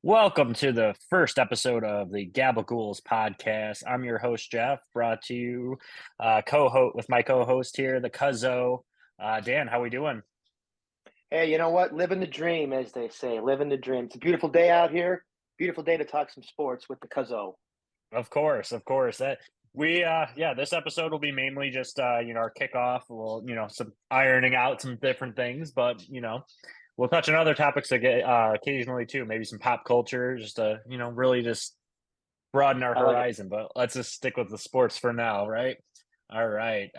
Welcome to the first episode of the Gabagools Podcast. I'm your host, Jeff, brought to you co-host with my co-host here, the Cuzzo. Dan, how we doing? Hey, you know what? Living the dream, as they say. Living the dream. It's a beautiful day out here. Beautiful day to talk some sports with the Cuzzo. Of course. This episode will be mainly just our kickoff. We'll some ironing out some different things, but we'll touch on other topics occasionally too. Maybe some pop culture, just to really just broaden our I like it. horizon. But let's just stick with the sports for now, right? All right.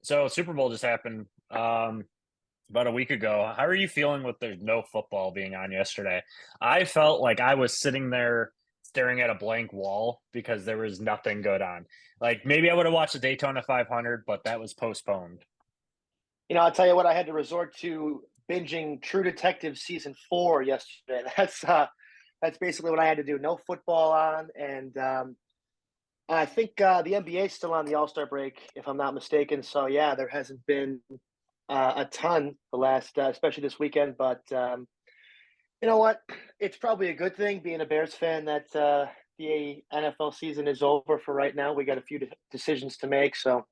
So Super Bowl just happened about a week ago. How are you feeling with there's no football being on yesterday? I felt like I was sitting there staring at a blank wall because there was nothing good on. Like maybe I would have watched the Daytona 500, but that was postponed. I'll tell you what. I had to resort to binging True Detective season 4 yesterday. That's basically what I had to do. No football on, and I think the NBA is still on the All Star break, if I'm not mistaken. So yeah, there hasn't been a ton the last, especially this weekend. But you know what? It's probably a good thing being a Bears fan that the NFL season is over for right now. We got a few decisions to make, so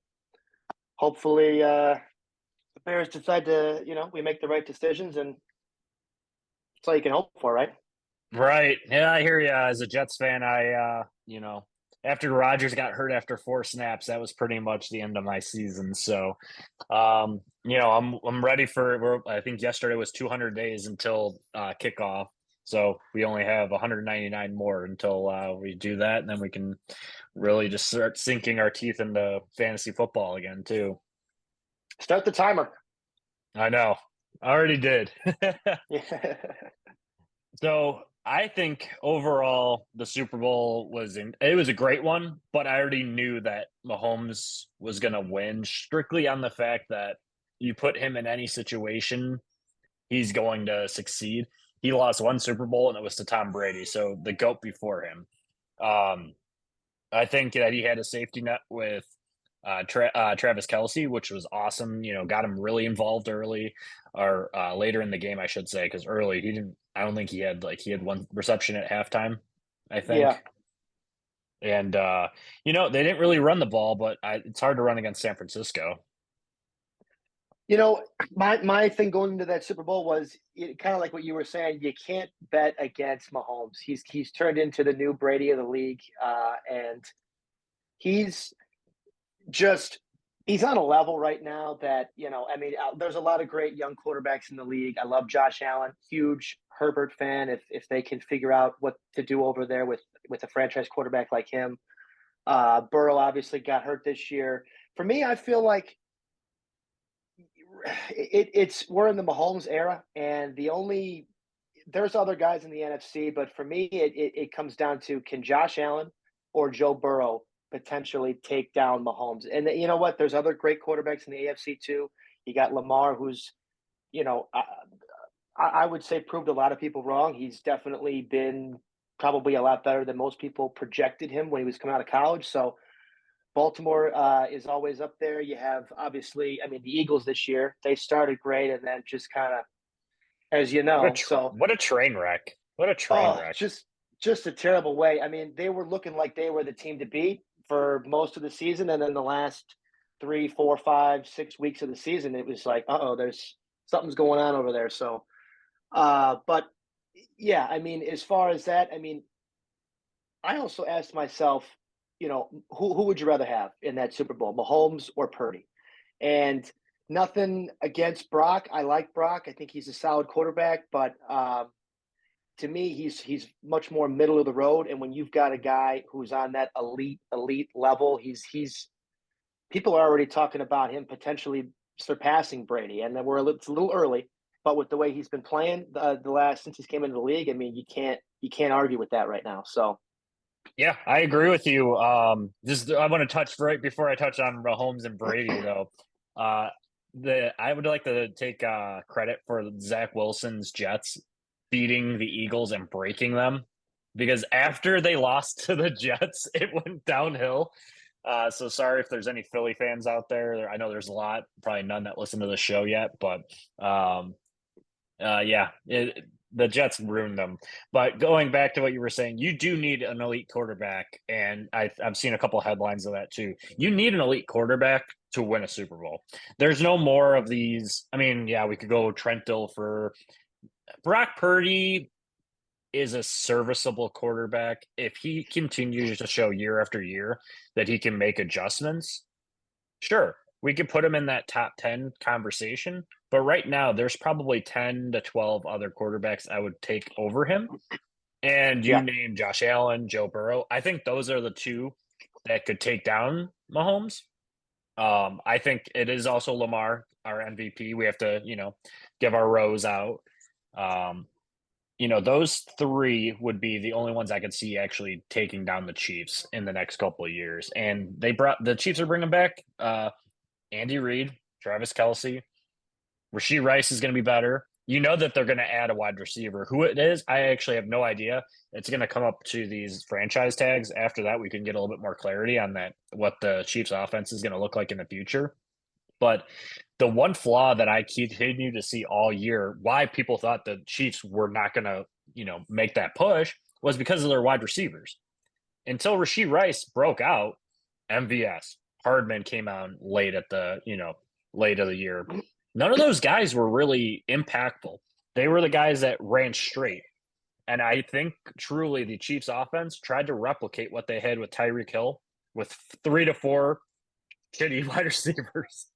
hopefully the Bears decide to, we make the right decisions, and that's all you can hope for, right? Right. Yeah, I hear you. As a Jets fan, after Rodgers got hurt after 4 snaps, that was pretty much the end of my season. So, I'm ready for. I think yesterday was 200 days until kickoff, so we only have 199 more until we do that, and then we can really just start sinking our teeth into fantasy football again too. Start the timer. I know, I already did. Yeah. So I think overall the Super Bowl it was a great one, but I already knew that Mahomes was gonna win strictly on the fact that you put him in any situation, he's going to succeed. He lost one Super Bowl and it was to Tom Brady, so the GOAT before him. Um, I think that he had a safety net with Travis Kelsey, which was awesome. Got him really involved early or later in the game, I should say, because early he didn't. I don't think he had one reception at halftime, I think. Yeah. And they didn't really run the ball, but it's hard to run against San Francisco. My thing going into that Super Bowl was kind of like what you were saying. You can't bet against Mahomes. He's turned into the new Brady of the league, and he's just he's on a level right now that I mean, there's a lot of great young quarterbacks in the league. I love Josh Allen, huge Herbert fan. If they can figure out what to do over there with a franchise quarterback like him, Burrow obviously got hurt this year. For me, I feel like it's we're in the Mahomes era, and there's other guys in the NFC, but for me, it comes down to, can Josh Allen or Joe Burrow potentially take down Mahomes? And you know what? There's other great quarterbacks in the AFC too. You got Lamar, who's you know I, I would say proved a lot of people wrong. He's definitely been probably a lot better than most people projected him when he was coming out of college. So Baltimore is always up there. You have, obviously, I mean, the Eagles this year, they started great and then just kind of, as you What a know, tra- what a train wreck! What a train oh, wreck! just a terrible way. I mean, they were looking like they were the team to beat for most of the season, and then the last 3, 4, 5, 6 weeks of the season, it was like, there's something's going on over there. So, but yeah, I mean, as far as that, I mean, I also asked myself, who would you rather have in that Super Bowl, Mahomes or Purdy? And nothing against Brock. I like Brock. I think he's a solid quarterback, but to me, he's much more middle of the road. And when you've got a guy who's on that elite level, he's people are already talking about him potentially surpassing Brady. And then it's a little early, but with the way he's been playing the last since he's came into the league, I mean, you can't argue with that right now. So Yeah, I agree with you. Just I want to touch right before I touch on Mahomes and Brady though. Uh, the I would like to take credit for Zach Wilson's Jets beating the Eagles and breaking them because after they lost to the Jets, it went downhill. So sorry if there's any Philly fans out there. I know there's a lot, probably none that listen to the show yet, but yeah, the Jets ruined them. But going back to what you were saying, you do need an elite quarterback, and I've seen a couple of headlines of that too. You need an elite quarterback to win a Super Bowl. There's no more of these. I mean, yeah, we could go Trent Dilfer. Brock Purdy is a serviceable quarterback. If he continues to show year after year that he can make adjustments, sure, we could put him in that top 10 conversation. But right now, there's probably 10 to 12 other quarterbacks I would take over him. And you Yeah. name Josh Allen, Joe Burrow. I think those are the two that could take down Mahomes. I think it is also Lamar, our MVP. We have to, give our rose out. Those three would be the only ones I could see actually taking down the Chiefs in the next couple of years. And the Chiefs are bringing back Andy Reid, Travis Kelce, Rashee Rice is going to be better. You know that they're going to add a wide receiver. Who it is, I actually have no idea. It's going to come up to these franchise tags. After that, we can get a little bit more clarity on that, what the Chiefs offense is going to look like in the future. But the one flaw that I continue to see all year, why people thought the Chiefs were not going to, make that push, was because of their wide receivers. Until Rashee Rice broke out, MVS, Hardman came out late of the year. None of those guys were really impactful. They were the guys that ran straight. And I think truly the Chiefs offense tried to replicate what they had with Tyreek Hill with 3 to 4 shitty wide receivers.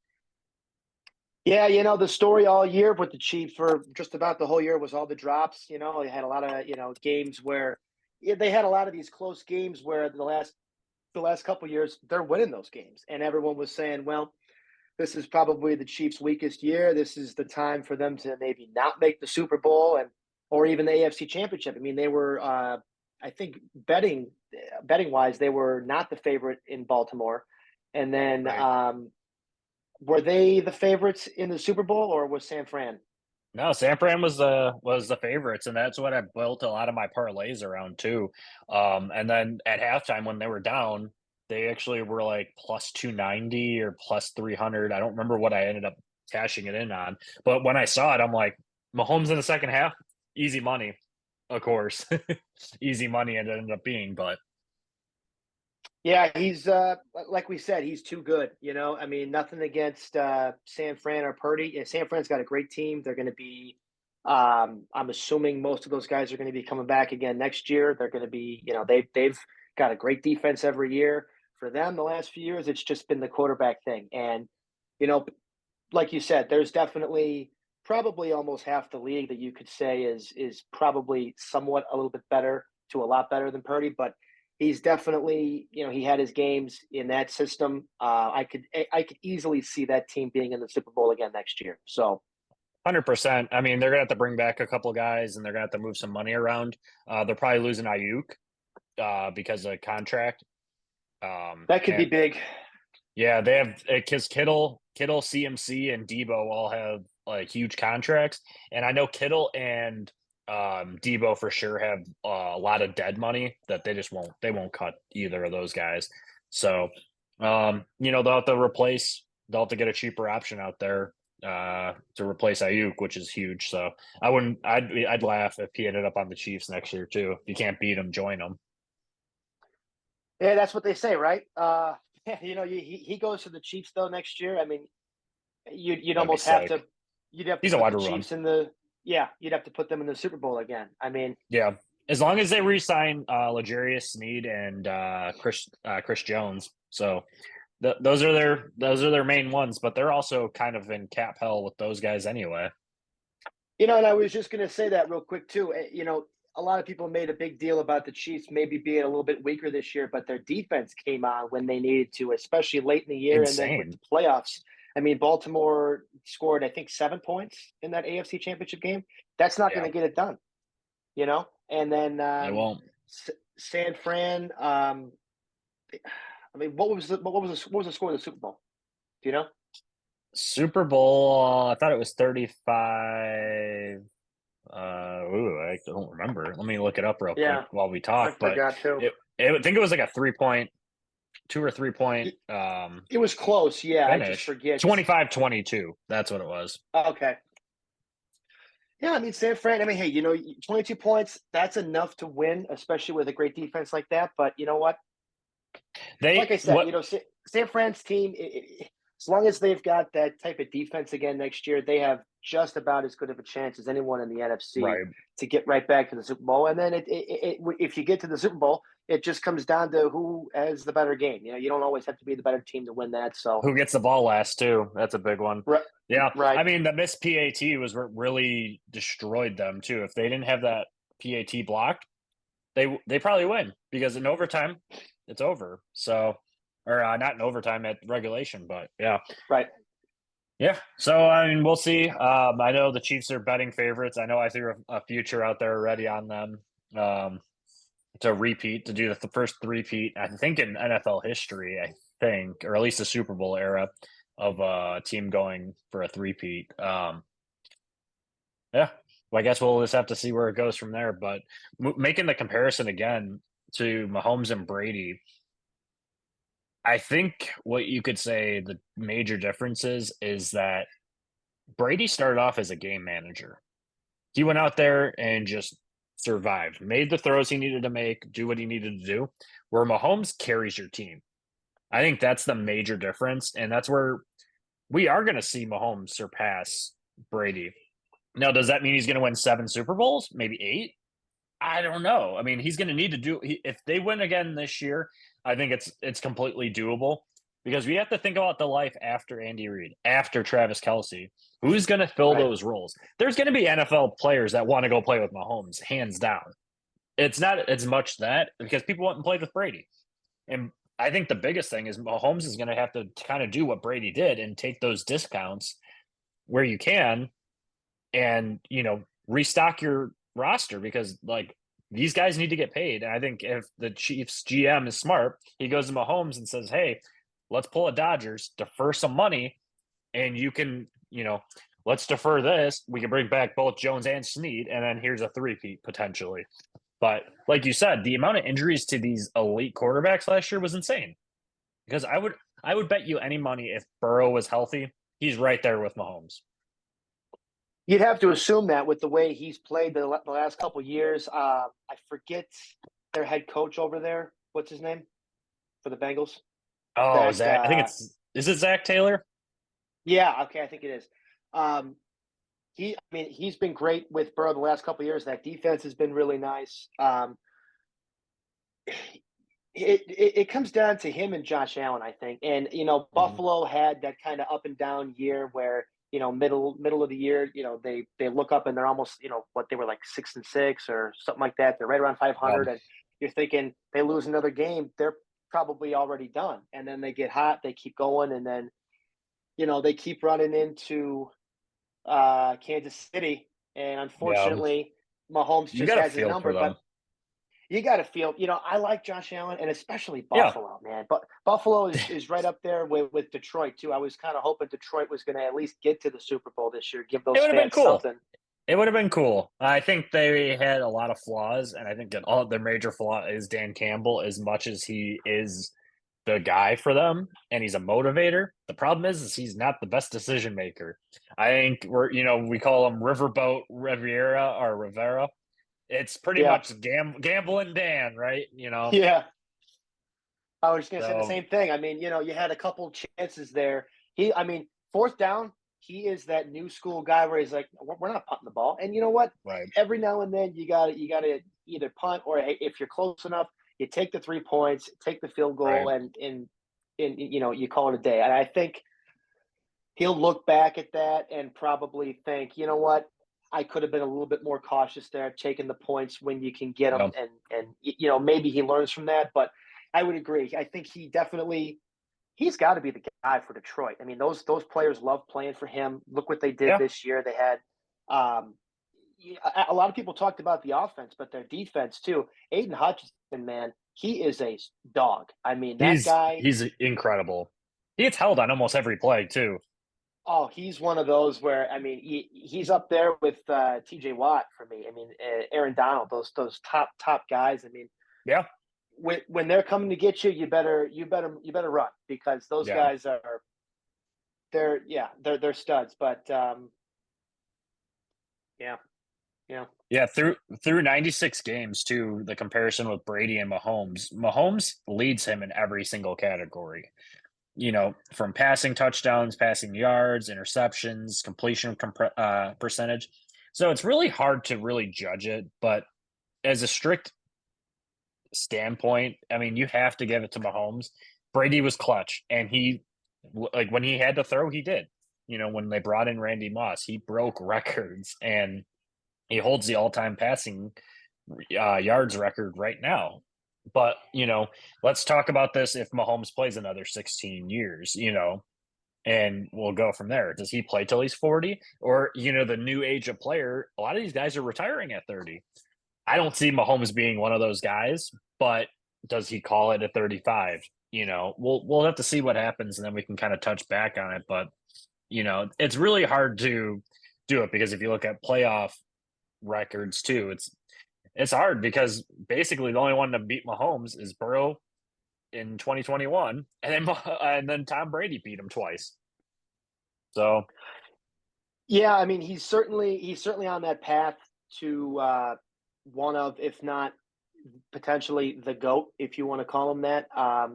Yeah, the story all year with the Chiefs for just about the whole year was all the drops. They had a lot of, games where they had a lot of these close games where the last couple of years they're winning those games, and everyone was saying, well, this is probably the Chiefs' weakest year. This is the time for them to maybe not make the Super Bowl or even the AFC Championship. I mean, they were, I think, betting wise, they were not the favorite in Baltimore, and then. Right. Were they the favorites in the Super Bowl, or was San Fran? No, San Fran was the favorites, and that's what I built a lot of my parlays around too. And then at halftime when they were down, they actually were like plus 290 or plus 300. I don't remember what I ended up cashing it in on, but when I saw it, I'm like, Mahomes in the second half, easy money, of course, easy money it ended up being, but. Yeah, he's like we said, he's too good. I mean, nothing against San Fran or Purdy. Yeah, San Fran's got a great team. They're going to be. I'm assuming most of those guys are going to be coming back again next year. They're going to be. They've got a great defense every year. For them, the last few years, it's just been the quarterback thing. And like you said, there's definitely probably almost half the league that you could say is probably somewhat a little bit better to a lot better than Purdy, but. He's definitely, he had his games in that system. I could easily see that team being in the Super Bowl again next year. So, 100%. I mean, they're gonna have to bring back a couple of guys, and they're gonna have to move some money around. They're probably losing Ayuk because of contract. that could be big. Yeah, they have because Kittle, CMC, and Debo all have like huge contracts, and I know Kittle and Debo for sure have a lot of dead money that they won't cut either of those guys. So, they'll have to get a cheaper option out there to replace Ayuk, which is huge. So I'd laugh if he ended up on the Chiefs next year too. If you can't beat him, join them. Yeah, that's what they say, right? He goes to the Chiefs though next year. I mean, you'd That'd be almost have to sick. He's a put wide the run. Chiefs you'd have to put them in the Super Bowl again. I mean, Yeah. As long as they re-sign L'Jarius Sneed and Chris Jones, so those are their main ones. But they're also kind of in cap hell with those guys anyway. and I was just going to say that real quick too. A lot of people made a big deal about the Chiefs maybe being a little bit weaker this year, but their defense came on when they needed to, especially late in the year, and then with the Insane. playoffs. I mean, Baltimore scored, I think, 7 points in that AFC Championship game. That's not going Yeah, to get it done, And then it won't. San Fran. I mean, what was the score of the Super Bowl? Do you know? Super Bowl. I thought it was 35. I don't remember. Let me look it up real quick Yeah, while we I talk. But forgot too. I think it was like a 3-point, 2 or 3 point It was close. Yeah, I just finish. forget. 25-22. That's what it was. Okay. Yeah, I mean, San Fran, I mean, hey, 22 points, that's enough to win, especially with a great defense like that. But you know what? Like I said, What San Fran's team, as long as they've got that type of defense again next year, they have just about as good of a chance as anyone in the NFC right. to get right back to the Super Bowl. And then if you get to the Super Bowl, it just comes down to who has the better game. You don't always have to be the better team to win that. So, Who gets the ball last too? That's a big one. right, Yeah, right, I mean the missed PAT was what really destroyed them too. If they didn't have that PAT block, they probably win because in overtime it's over. So, or not in overtime at regulation, but yeah, right. yeah. So I mean we'll see. I know the Chiefs are betting favorites. I know I threw a future out there already on them. Um, to repeat to do the first three-peat, I think in NFL history, I think, or at least the Super Bowl era of a team going for a three-peat. Yeah, well, I guess we'll just have to see where it goes from there. But making the comparison again to Mahomes and Brady, I think what you could say the major difference is that Brady started off as a game manager. He went out there and just survived, made the throws he needed to make, do what he needed to do. Where Mahomes carries your team. I think that's the major difference, and that's where we are going to see Mahomes surpass Brady. Now, does that mean he's going to win 7 Super Bowls? Maybe 8? I don't know. I mean, he's going to need to do if they win again this year, I think it's completely doable because we have to think about the life after Andy Reid, after Travis Kelsey. Who's going to fill Right. those roles? There's going to be NFL players that want to go play with Mahomes, hands down. It's not as much that because people want to play with Brady. And I think the biggest thing is Mahomes is going to have to kind of do what Brady did and take those discounts where you can and, restock your roster because like these guys need to get paid. And I think if the Chiefs GM is smart, he goes to Mahomes and says, "Hey, let's pull a Dodgers, defer some money, and you can, let's defer this. We can bring back both Jones and Snead, and then here's a three-peat potentially." But like you said, the amount of injuries to these elite quarterbacks last year was insane. Because I would bet you any money if Burrow was healthy, he's right there with Mahomes. You'd have to assume that with the way he's played the last couple of years. I forget their head coach over there. What's his name for the Bengals? Oh, Zach. Zach. I think is it Zach Taylor? Yeah. Okay. I think it is. Um, he's been great with Burrow the last couple of years. That defense has been really nice. It comes down to him and Josh Allen, I think. And Mm-hmm. Buffalo had that kind of up and down year where middle of the year, they look up and they're almost what they were like 6-6 or something like that. They're right around 500, and you're thinking they lose another game, they're probably already done. And then they get hot, they keep going, and then they keep running into Kansas City, and Yeah. unfortunately, Mahomes You just got a has his feel for number. But them. you got to feel, I like Josh Allen and especially Yeah. Buffalo, man. But Buffalo is right up there with Detroit too. I was kind of hoping Detroit was going to at least get to the Super Bowl this year, give It those would have been fans cool. something. It would have been cool. I think they had a lot of flaws, and I think that all their major flaw is Dan Campbell, as much as he is the guy for them and he's a motivator. The problem is he's not the best decision maker. I think we call him Riverboat Riviera or Rivera. It's pretty Yeah, much gambling Dan, right? yeah. I was just going to say the So same thing. I mean, you had a couple chances there. I mean, fourth down, he is that new school guy where he's like, we're not punting the ball. And you know what? right, Every now and then you got to either punt or if you're close enough, you take the 3 points, take the field right, goal, and you call it a day. And I think he'll look back at that and probably think, you know what? I could have been a little bit more cautious there, taking the points when you can get them, yeah, and maybe he learns from that. But I would agree. I think he's got to be the guy for Detroit. I mean, those players love playing for him. Look what they did yeah, this year. They had um, a lot of people talked about the offense, but their defense too. Aiden Hutchinson, man, he is a dog. I mean, that he's guy. he's incredible. He gets held on almost every play too. Oh, he's one of those where I mean he's up there with T.J. Watt for me. I mean Aaron Donald, those top guys. I mean Yeah, when they're coming to get you, you better run because those yeah. guys they're studs. But Yeah. Yeah. Yeah, through 96 games too, the comparison with Brady and Mahomes leads him in every single category. From passing touchdowns, passing yards, interceptions, percentage. So it's really hard to really judge it, but as a strict standpoint, I mean, you have to give it to Mahomes. Brady was clutch, and like when he had to throw, he did. When they brought in Randy Moss, he broke records, and he holds the all-time passing yards record right now. But let's talk about this if Mahomes plays another 16 years. And we'll go from there. Does he play till he's 40? Or, the new age of player, a lot of these guys are retiring at 30. I don't see Mahomes being one of those guys, but does he call it at 35? We'll have to see what happens, and then we can kind of touch back on it. But it's really hard to do it because if you look at playoff records too, it's hard because basically the only one to beat Mahomes is Burrow in 2021, and then Tom Brady beat him twice. So Yeah, I mean, he's certainly on that path to one of, if not potentially the GOAT, if you want to call him that.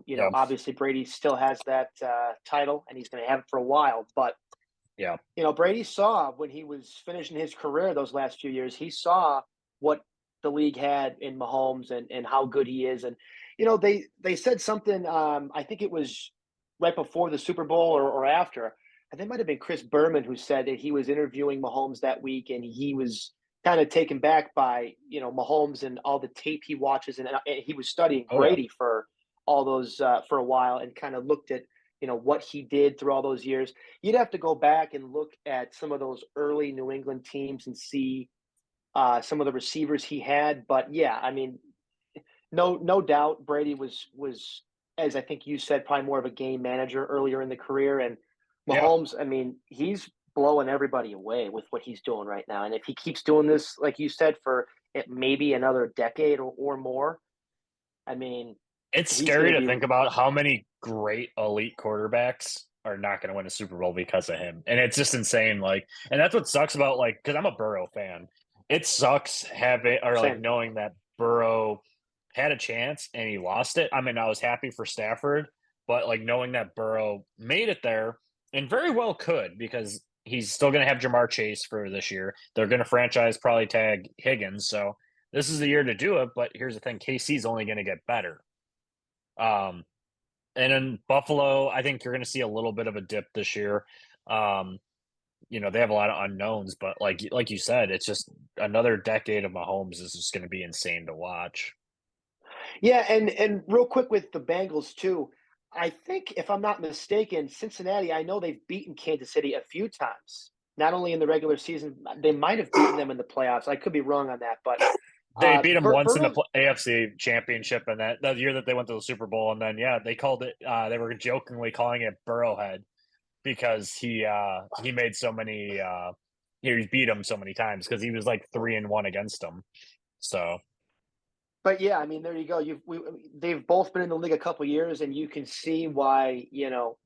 yeah, Obviously Brady still has that title, and he's going to have it for a while. But yeah, Brady saw when he was finishing his career those last few years, he saw what the league had in Mahomes and how good he is. And they said something. I think it was right before the Super Bowl or after. I think it might have been Chris Berman who said that he was interviewing Mahomes that week, and he was kind of taken back by Mahomes and all the tape he watches, and he was studying oh yeah, Brady for all those for a while, and kind of looked at what he did through all those years. You'd have to go back and look at some of those early New England teams and see some of the receivers he had. But yeah, I mean, no doubt Brady was, as I think you said, probably more of a game manager earlier in the career. And yeah. Mahomes, I mean, he's blowing everybody away with what he's doing right now. And if he keeps doing this, like you said, for maybe another decade or more, I mean, It's he's going scary to to be think about how many great elite quarterbacks are not going to win a Super Bowl because of him. And it's just insane. And that's what sucks about because I'm a Burrow fan. It sucks same. knowing that Burrow had a chance and he lost it. I mean, I was happy for Stafford, but knowing that Burrow made it there and very well could because he's still going to have Jamar Chase for this year. They're going to franchise probably tag Higgins. So this is the year to do it. But here's the thing: KC's only going to get better. Um, and in Buffalo, I think you're going to see a little bit of a dip this year. Um, they have a lot of unknowns, but like you said, it's just another decade of Mahomes is just going to be insane to watch. Yeah, and real quick with the Bengals too. I think if I'm not mistaken, Cincinnati, I know they've beaten Kansas City a few times. Not only in the regular season, they might have beaten them in the playoffs. I could be wrong on that, but They beat them once in the Burrow. AFC Championship, and that year that they went to the Super Bowl, and then they called it. They were jokingly calling it Burrowhead because he made so many. He beat him so many times because he was 3-1 against them. So But yeah, I mean, there you go. They've both been in the league a couple years, and you can see why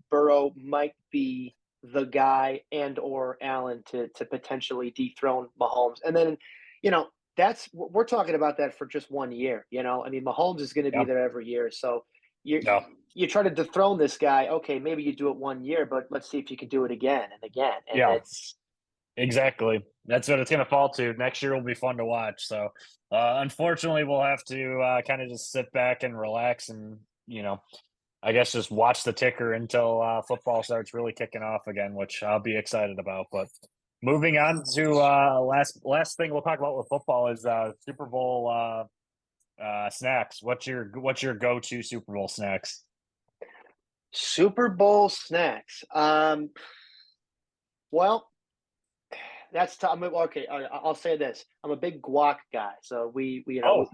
Burrow might be the guy and or Allen to potentially dethrone Mahomes. And then that's we're talking about that for just 1 year. I mean, Mahomes is going to be yeah, there every year. So you yeah, you try to dethrone this guy. Okay, maybe you do it 1 year, but let's see if you can do it again and again. And yeah. it's Exactly. That's what it's going to fall to. Next year will be fun to watch. So, unfortunately, we'll have to kind of just sit back and relax and, I guess just watch the ticker until football starts really kicking off again, which I'll be excited about. But moving on to last thing we'll talk about with football is Super Bowl snacks. What's your go-to Super Bowl snacks? Super Bowl snacks. Well, that's okay. I'll say this: I'm a big guac guy, so Oh,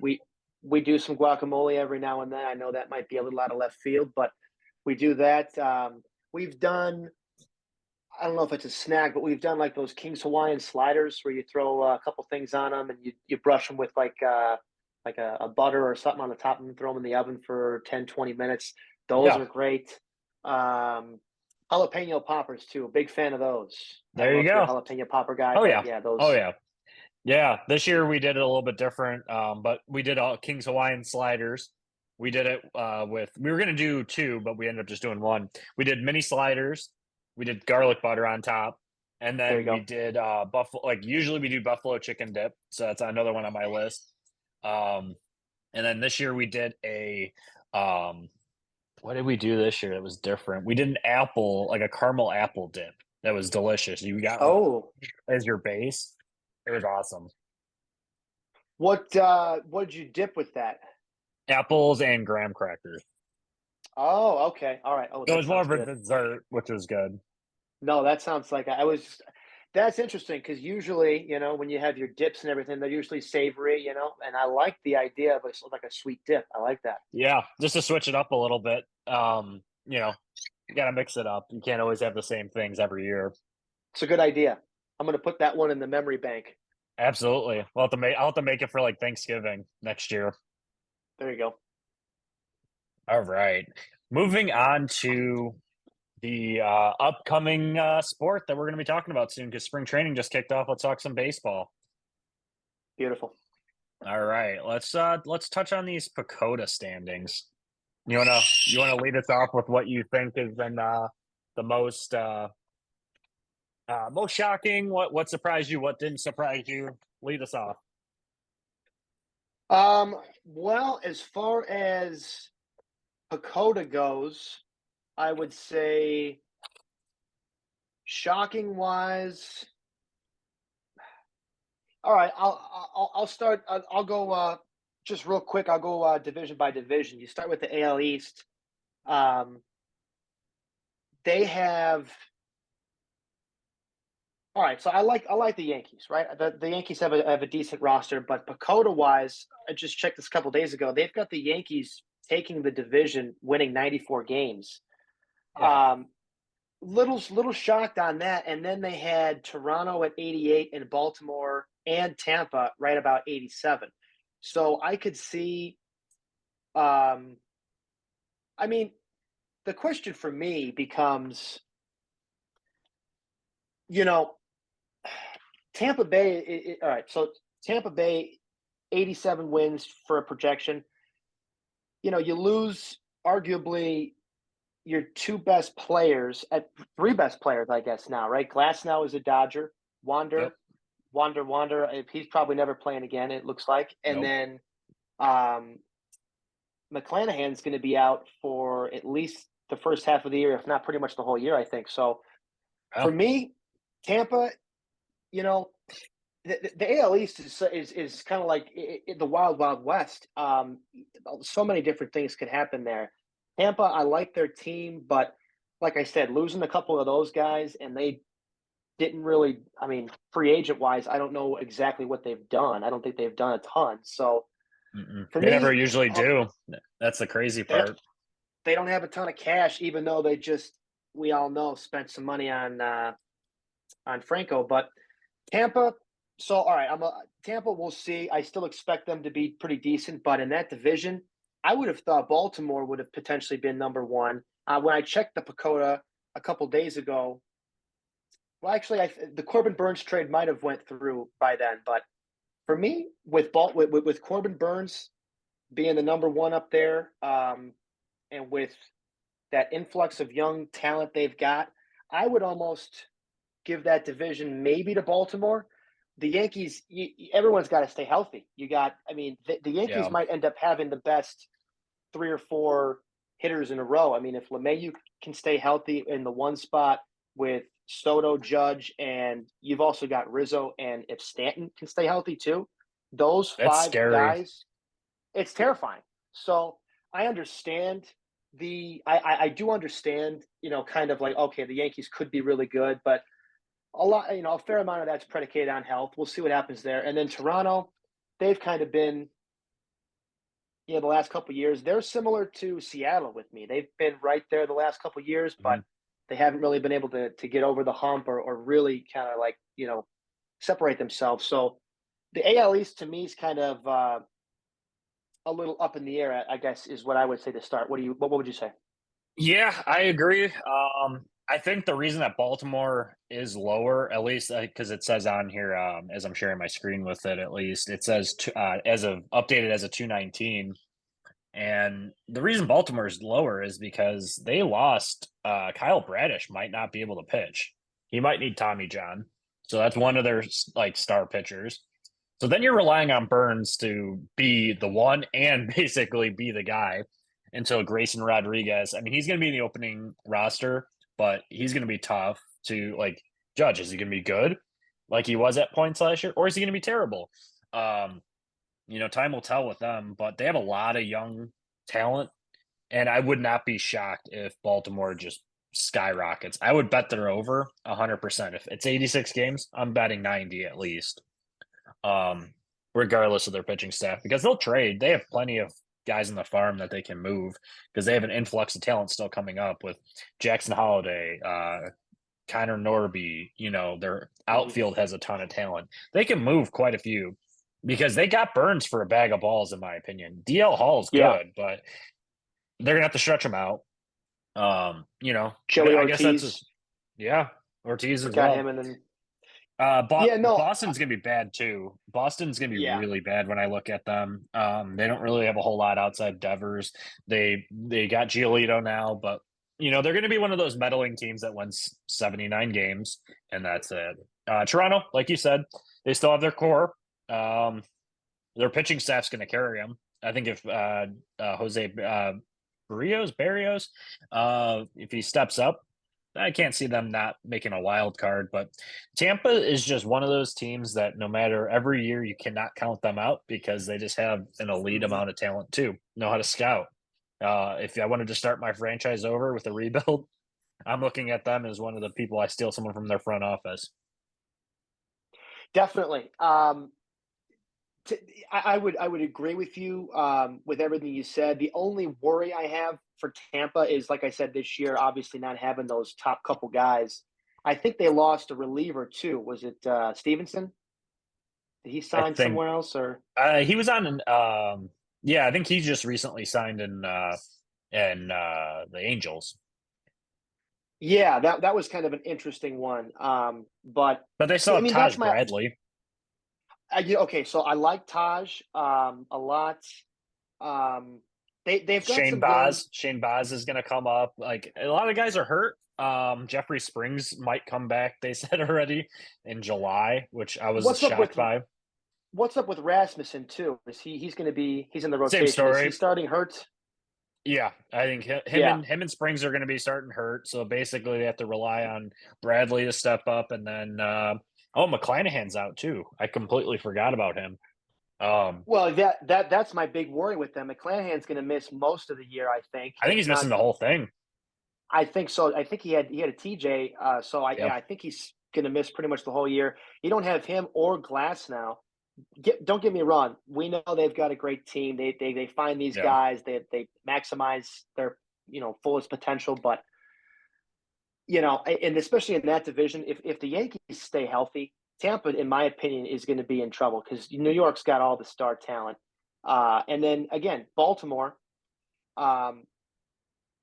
we do some guacamole every now and then. I know that might be a little out of left field, but we do that. We've done. I don't know if it's a snack, but we've done like those King's Hawaiian sliders where you throw a couple things on them and you brush them with like a butter or something on the top and throw them in the oven for 10, 20 minutes. Those yeah. are great. Um, Jalapeno poppers too. Big fan of those. I don't There know you if you're a go. jalapeno popper guy, Oh but yeah. yeah, Oh those yeah. Yeah, this year we did it a little bit different, but we did all King's Hawaiian sliders. We did it with we were gonna do two, but we ended up just doing one. We did mini sliders. We did garlic butter on top, and There you then we go. did buffalo. Like usually we do buffalo chicken dip, so that's another one on my list. Um, and then this year we did a um, what did we do this year that was different? We did an apple, like a caramel apple dip that was delicious. You got like Oh, as your base. It was awesome. what did you dip with that? Apples and graham crackers. Oh, okay. All right. Oh, It that was more sounds of a good. dessert, which was good. No, that sounds like I was. That's interesting because usually, when you have your dips and everything, they're usually savory, and I like the idea of like a sweet dip. I like that. Yeah, just to switch it up a little bit. You gotta mix it up. You can't always have the same things every year. It's a good idea. I'm going to put that one in the memory bank. Absolutely. I'll have to make it for like Thanksgiving next year. There you go. All right. Moving on to the upcoming sport that we're going to be talking about soon because spring training just kicked off. Let's talk some baseball. Beautiful. All right, let's touch on these PECOTA standings. You wanna lead us off with what you think has been the most shocking? What surprised you? What didn't surprise you? Lead us off. Well, as far as PECOTA goes, I would say shocking wise. All right, I'll start. I'll go just real quick. I'll go division by division. You start with the AL East. Um, they have. All right, so I like the Yankees, right? The Yankees have a decent roster, but PECOTA wise, I just checked this a couple days ago. They've got the Yankees taking the division, winning 94 games. Yeah. Um, little shocked on that. And then they had Toronto at 88 and Baltimore and Tampa right about 87. So I could see. Um, I mean, the question for me becomes, you know, Tampa Bay. All right, so Tampa Bay, 87 wins for a projection. You lose arguably your two best players at three best players, I guess now, right? Glass now is a Dodger. Yep. Wander. He's probably never playing again. It looks like, and Nope. then um, McClanahan's going to be out for at least the first half of the year, if not pretty much the whole year, I think. So Yeah. for me, Tampa, you know, the AL East is kind of like the wild west. So many different things could happen there. Tampa, I like their team, but like I said, losing a couple of those guys, and they didn't really. I mean, free agent wise, I don't know exactly what they've done. I don't think they've done a ton. So Mm-mm. for They never me, usually do. That's the crazy they part. they don't have a ton of cash, even though they just, we all know, spent some money on Franco. But Tampa. So all right, Tampa. We'll see. I still expect them to be pretty decent, but in that division, I would have thought Baltimore would have potentially been number one. When I checked the PECOTA a couple days ago, well, actually, the Corbin Burns trade might have went through by then. But for me, with Corbin Burns being the number one up there, and with that influx of young talent they've got, I would almost give that division maybe to Baltimore. The Yankees, everyone's got to stay healthy. I mean, the Yankees Yeah. might end up having the best three or four hitters in a row. I mean, if LeMahieu can stay healthy in the one spot with Soto, Judge, and you've also got Rizzo, and if Stanton can stay healthy too, those That's five scary. guys, it's terrifying. So I understand I do understand, kind of like, okay, the Yankees could be really good, but a fair amount of that's predicated on health. We'll see what happens there. And then Toronto, they've kind of been, the last couple of years, they're similar to Seattle with me. They've been right there the last couple of years, but Mhm. they haven't really been able to get over the hump or really kind of like, separate themselves. So the AL East to me is kind of a little up in the air, I guess, is what I would say to start. What would you say? Yeah, I agree. I think the reason that Baltimore is lower, at least because it says on here, as I'm sharing my screen with it, at least it says as of updated as of 219. And the reason Baltimore is lower is because they lost Kyle Bradish might not be able to pitch. He might need Tommy John. So that's one of their like star pitchers. So then you're relying on Burns to be the one and basically be the guy until Grayson Rodriguez. I mean, he's going to be in the opening roster, but he's going to be tough to like judge. Is he going to be good like he was at points last year, or is he going to be terrible? Um, time will tell with them, but they have a lot of young talent, and I would not be shocked if Baltimore just skyrockets. I would bet they're over 100%. If it's 86 games, I'm betting 90 at least, regardless of their pitching staff, because they'll trade. They have plenty of guys in the farm that they can move because they have an influx of talent still coming up with Jackson Holiday, Connor Norby. Their outfield has a ton of talent. They can move quite a few because they got Burns for a bag of balls, in my opinion. DL Hall's Yeah, good, but they're gonna have to stretch him out. Joey I guess Ortiz yeah, Ortiz as got well. him, and then But yeah, no, Boston's gonna be bad too. Boston's gonna be yeah, really bad when I look at them. They don't really have a whole lot outside Devers. They got Giolito now, but they're gonna be one of those meddling teams that wins 79 games, and that's it. Toronto, like you said, they still have their core. Their pitching staff's gonna carry them. I think if Jose Barrios, if he steps up, I can't see them not making a wild card. But Tampa is just one of those teams that no matter every year, you cannot count them out because they just have an elite mhm. amount of talent too. Know how to scout. If I wanted to start my franchise over with a rebuild, I'm looking at them as one of the people I steal someone from their front office. Definitely. T I would agree with you, with everything you said. The only worry I have for Tampa is, like I said, this year, obviously not having those top couple guys. I think they lost a reliever too. Was it, Stevenson? Did he I sign think somewhere else, or he was on an yeah, I think he just recently signed in the Angels. yeah, that was kind of an interesting one. But But they still see, I have mean, Taj that's my Bradley. yeah, okay, so I like Taj, a lot. They've got Shane some young. Baz. Shane Baz is gonna come up. Like a lot of guys are hurt. Jeffrey Springs might come back, they said already in July, which I was What's up shocked with by. what's up with Rasmussen too? Is he's in the Same rotation? Is he story. starting hurt? Yeah, I think Yeah. him and Springs are going to be starting hurt. So basically, they have to rely on Bradley to step up, and then McClanahan's out too. I completely forgot about him. Um, Well, that's my big worry with them. McClanahan's going to miss most of the year, I think, I think if he's not. missing the whole thing. I think so. I think he had a TJ. So Yep. I think he's going to miss pretty much the whole year. You don't have him or Glass now. Don't get me wrong. We know they've got a great team. They find these Yeah. guys. They maximize their fullest potential. But and especially in that division, if the Yankees stay healthy, Tampa, in my opinion, is going to be in trouble because New York's got all the star talent. And then again, Baltimore. Um,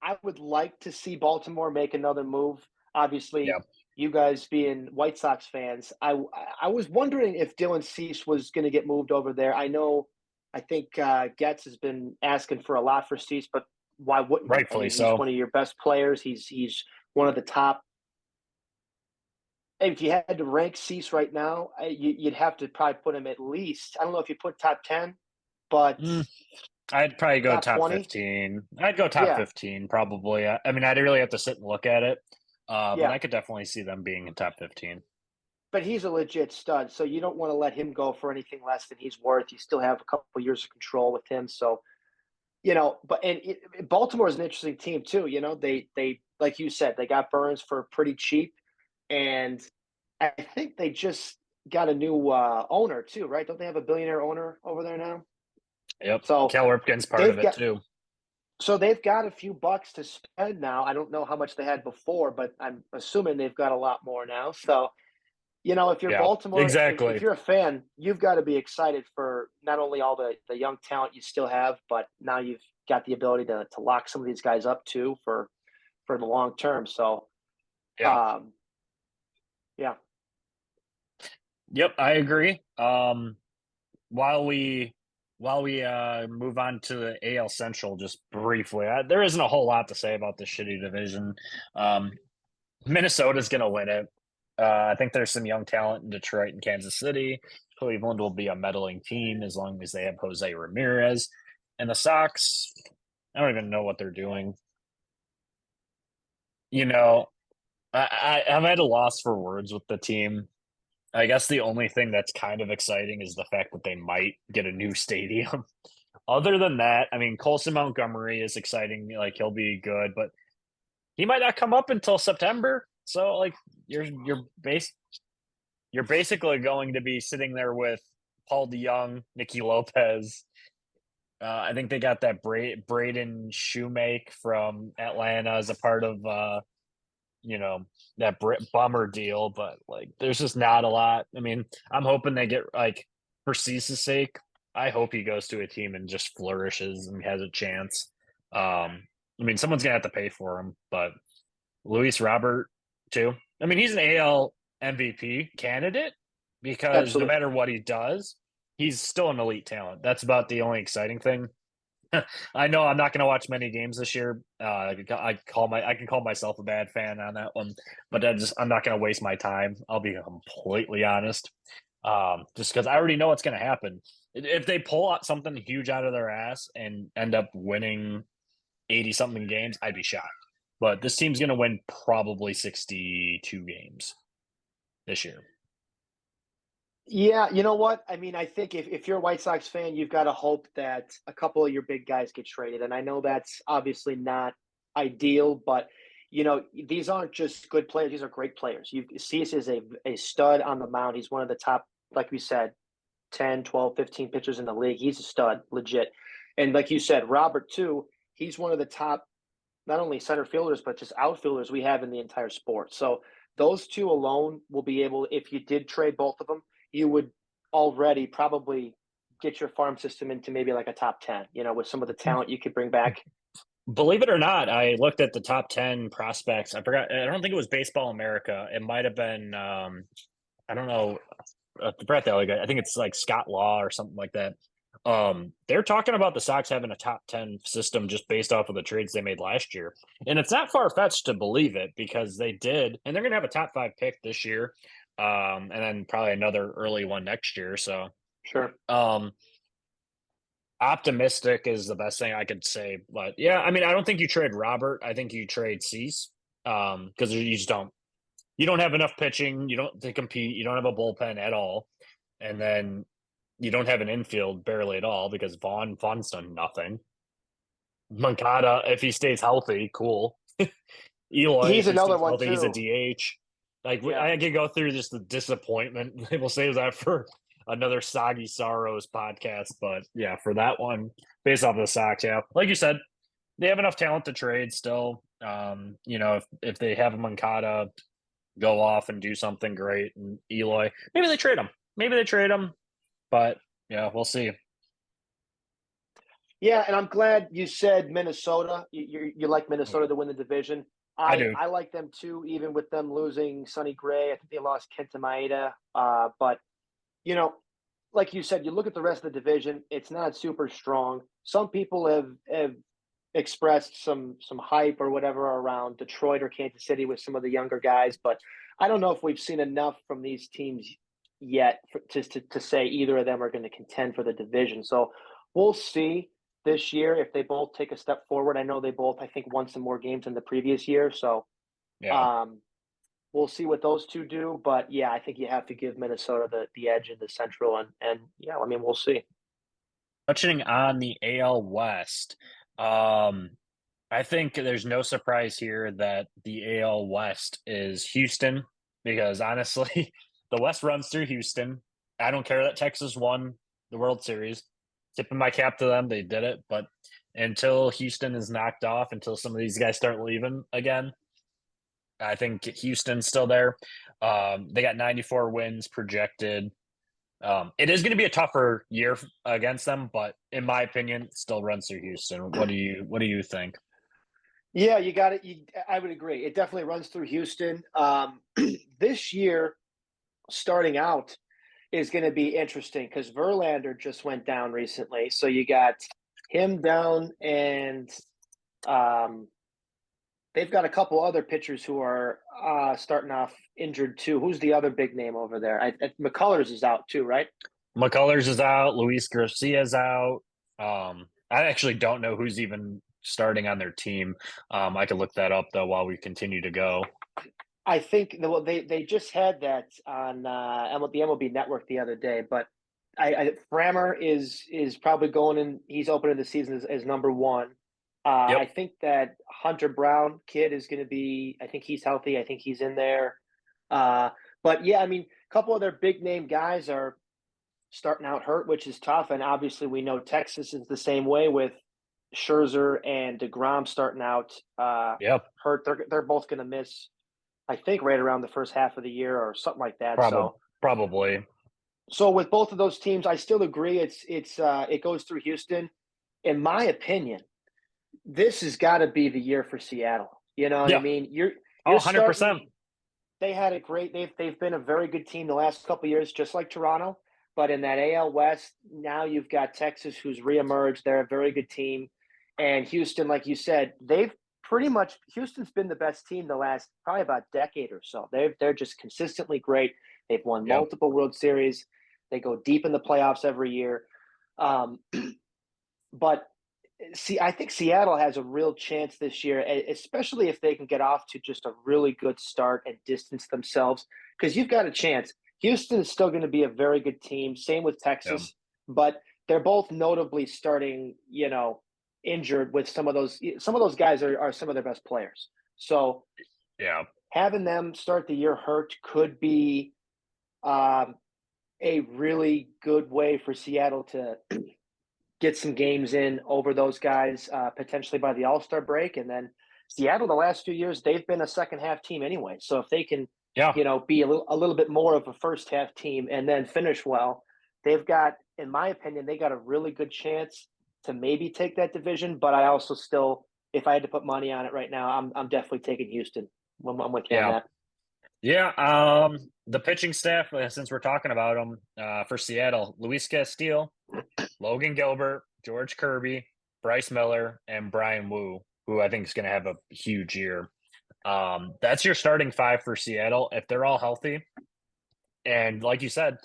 I would like to see Baltimore make another move. Obviously, Yeah. you guys being White Sox fans, I was wondering if Dylan Cease was going to get moved over there. I think Getz has been asking for a lot for Cease, but why wouldn't he? I Rightfully mean, he's so. one of your best players. He's one of the top. If you had to rank Cease right now, you'd have to probably put him at least. I don't know if you put top 10, but Mm, I'd probably go top top 20. 15. I'd go top Yeah, 15 probably. I mean, I'd really have to sit and look at it, but yeah. I could definitely see them being in top 15. But he's a legit stud, so you don't want to let him go for anything less than he's worth. You still have a couple of years of control with him, so But Baltimore is an interesting team too. They like you said, they got Burns for pretty cheap, and I think they just got a new owner too, right? Don't they have a billionaire owner over there now? Yep. So Cal Ripken's part of they've it got too. they've got a few bucks to spend now. I don't know how much they had before, but I'm assuming they've got a lot more now. So if you're Yeah, Baltimore, if exactly. you're a fan, you've got to be excited for not only all the young talent you still have, but now you've got the ability to lock some of these guys up too for the long term. So Yeah. Yeah. Yep, I agree. While we move on to the AL Central, just briefly, there isn't a whole lot to say about this shitty division. Um, Minnesota's going to win it. I think there's some young talent in Detroit and Kansas City. Cleveland will be a meddling team as long as they have Jose Ramirez. And the Sox, I don't even know what they're doing. You know, I'm at a loss for words with the team. I guess the only thing that's kind of exciting is the fact that they might get a new stadium. Other than that, I mean, Colson Montgomery is exciting. Like he'll be good, but he might not come up until September. So like you're basically going to be sitting there with Paul DeYoung, Nicky Lopez. I think they got that Braden Shoemake from Atlanta as a part of you know that bummer deal, but like there's just not a lot. I mean, I'm hoping they get like for Cease's sake. I hope he goes to a team and just flourishes and has a chance. I mean, someone's gonna have to pay for him, but Luis Robert too. I mean, he's an AL MVP candidate because no Absolutely. matter what he does, he's still an elite talent. That's about the only exciting thing. I know I'm not going to watch many games this year. I can call myself a bad fan on that one, but I'm not going to waste my time. I'll be completely honest, just because I already know what's going to happen. If they pull out something huge out of their ass and end up winning 80 something games, I'd be shocked. But this team's going to win probably 62 games this year. Yeah, you know what? I mean, I think if you're a White Sox fan, you've got to hope that a couple of your big guys get traded. And I know that's obviously not ideal, but these aren't just good players, these are great players. Cease is a stud on the mound. He's one of the top, like we said, 10, 12, 15 pitchers in the league. He's a stud, legit. And like you said, Robert too, he's one of the top not only center fielders, but just outfielders we have in the entire sport. So those two alone will be able, if you did trade both of them, you would already probably get your farm system into maybe like a top 10, with some of the talent you could bring back. Believe it or not, I looked at the top 10 prospects. I forgot. I don't think it was Baseball America. It might have been, I don't know, the Brett Alley guy. I think it's like Scott Law or something like that. They're talking about the Sox having a top 10 system just based off of the trades they made last year. And it's not far fetched to believe it because they did. And they're going to have a top 5 pick this year. And then probably another early one next year. So, Sure. optimistic is the best thing I could say. But yeah, I mean, I don't think you trade Robert. I think you trade Cease because you just don't. You don't have enough pitching. You don't to compete. You don't have a bullpen at all, and then you don't have an infield barely at all because Vaughn's done nothing. Moncada, if he stays healthy, cool. Eloy, He's if he another stays one healthy, he's a too. DH. Like Yeah. I could go through just the disappointment. We'll save that for another Soggy Sorrows podcast. But yeah, for that one, based off of the Sox, yeah, like you said, they have enough talent to trade still. If they have a Moncada go off and do something great, and Eloy, maybe they trade him. Maybe they trade him, but yeah, we'll see. Yeah, and I'm glad you said Minnesota. You like Minnesota to win the division. I I do. I like them too, even with them losing Sonny Gray. I think they lost Kenta Maeda. But you know, like you said, you look at the rest of the division. It's not super strong. Some people have expressed some hype or whatever around Detroit or Kansas City with some of the younger guys, but I don't know if we've seen enough from these teams yet to say either of them are going to contend for the division. So we'll see this year if they both take a step forward. I know they both, I think, won some more games than the previous year. So Yeah. um, we'll see what those two do. But yeah, I think you have to give Minnesota the edge in the Central, and yeah, I mean we'll see. Touching on the AL West, um, I think there's no surprise here that the AL West is Houston because honestly, the West runs through Houston. I don't care that Texas won the World Series. Tipping my cap to them, they did it. But until Houston is knocked off, until some of these guys start leaving again, I think Houston's still there. They got 94 wins projected. It is going to be a tougher year against them, but in my opinion, it still runs through Houston. What do you think? Yeah, you got it. I would agree. It definitely runs through Houston. This year, starting out, is going to be interesting because Verlander just went down recently. So you got him down, and um, they've got a couple other pitchers who are starting off injured too. Who's the other big name over there? McCullers is out too, right? McCullers is out. Luis Garcia's out. I actually don't know who's even starting on their team. I could look that up though while we continue to go. I think well, they just had that on the MLB Network the other day, but Frammer is probably going in. He's opening the season as number one. Yep. I think that Hunter Brown kid is going to be. I think he's healthy. I think he's in there. But yeah, I mean, a couple of their big name guys are starting out hurt, which is tough. And obviously, we know Texas is the same way with Scherzer and DeGrom starting out Yep. hurt. They're both going to miss. I think right around the first half of the year or something like that. Probably. So with both of those teams, I still agree. It goes through Houston. In my opinion, this has got to be the year for Seattle. You know what I Yeah. mean? You're 100%. starting. They had a great. They've been a very good team the last couple of years, just like Toronto. But in that AL West, now you've got Texas, who's reemerged. They're a very good team, and Houston, like you said, they've pretty much Houston's been the best team the last probably about decade or so. They're just consistently great. They've won Yep. multiple World Series. They go deep in the playoffs every year. Um, but see, I think Seattle has a real chance this year, especially if they can get off to just a really good start and distance themselves. Because you've got a chance. Houston is still going to be a very good team. Same with Yep. Texas, but they're both notably starting, injured with some of those. Some of those guys are some of their best players. So Yeah. having them start the year hurt could be um, a really good way for Seattle to get some games in over those guys, potentially by the All-Star break. And then Seattle, the last few years, they've been a second half team anyway. So if they can, Yeah. be a little bit more of a first half team and then finish well, they've got, in my opinion, they got a really good chance to maybe take that division. But I also still, if I had to put money on it right now, I'm definitely taking Houston. I'm with you on Yeah. that. Yeah. The pitching staff, since we're talking about them, for Seattle, Luis Castillo, Logan Gilbert, George Kirby, Bryce Miller, and Brian Wu, who I think is going to have a huge year. That's your starting five for Seattle. If they're all healthy, and like you said,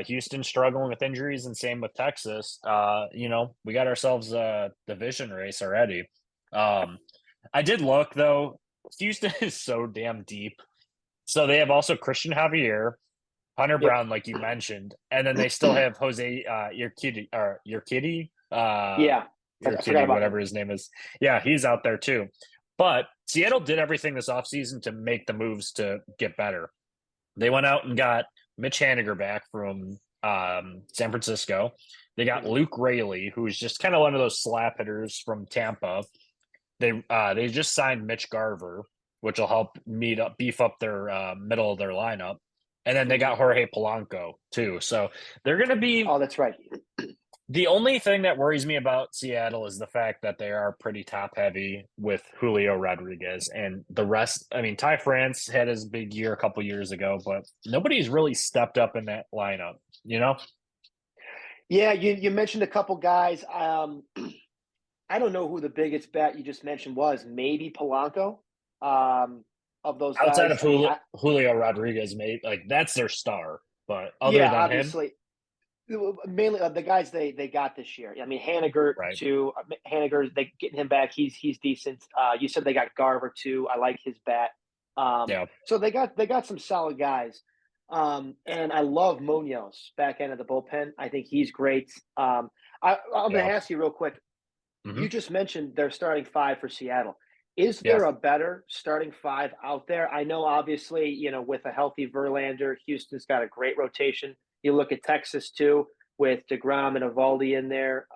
Houston struggling with injuries, and same with Texas. We got ourselves a division race already. I did look though. Houston is so damn deep. So they have also Christian Javier, Hunter Yep. Brown, like you mentioned, and then they still have Jose Yeah. I forgot Urquidy, about him. whatever his name is. Yeah, he's out there too. But Seattle did everything this offseason to make the moves to get better. They went out and got Mitch Haniger back from San Francisco. They got Luke Raley, who's just kind of one of those slap hitters from Tampa. They just signed Mitch Garver, which will help beef up their middle of their lineup. And then they got Jorge Polanco too. So they're going to be. Oh, that's right. The only thing that worries me about Seattle is the fact that they are pretty top heavy with Julio Rodriguez and the rest. I mean, Ty France had his big year a couple years ago, but nobody's really stepped up in that lineup, you know? Yeah, you mentioned a couple guys. I don't know who the biggest bat you just mentioned was. Maybe Polanco. Of those Outside guys, of I mean, Julio Rodriguez, mate, like that's their star. But other yeah, than him, obviously, mainly the guys they got this year. I mean, Haniger right? too. Haniger, they getting him back. He's decent. You said they got Garver too. I like his bat. Yeah, So they got some solid guys. And I love Munoz back end of the bullpen. I think he's great. I'm going to yeah, ask you real quick. hmm You just mentioned their starting five for Seattle. Is yeah. there a better starting five out there? I know, obviously, with a healthy Verlander, Houston's got a great rotation. You look at Texas too, with DeGrom and Evaldi in there,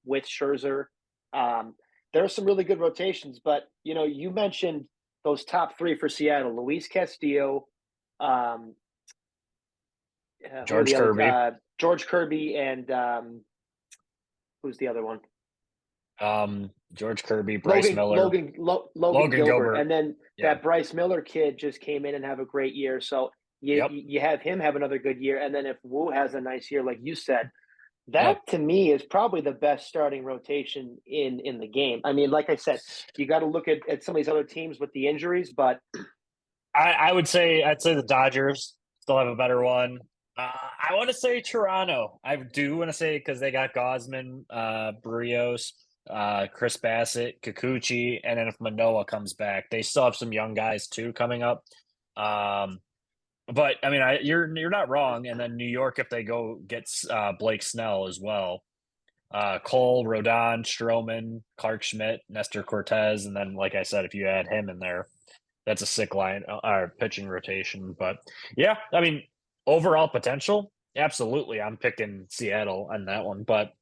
with Scherzer. Um, there are some really good rotations, but you mentioned those top three for Seattle: Luis Castillo, um, who are George the other? Kirby. George Kirby, and who's the other one? George Kirby, Bryce Miller, Logan Logan Gilbert, Gilbert. and then Yeah. that Bryce Miller kid just came in and have a great year. So Yep. you have him have another good year, and then if Wu has a nice year, like you said, Yep. that to me is probably the best starting rotation in the game. I mean, like I said, you got to look at some of these other teams with the injuries, but I'd say the Dodgers still have a better one. I want to say Toronto. I do want to say because they got Gosman, Barrios, Chris Bassett, Kikuchi, and then if Manoa comes back, they still have some young guys too coming up. Um, but I mean, you're not wrong. And then New York, if they go get Blake Snell as well, Cole, Rodon, Stroman, Clark Schmidt, Nestor Cortez, and then like I said, if you add him in there, that's a sick line or pitching rotation. But yeah, I mean, overall potential, absolutely. I'm picking Seattle on that one, but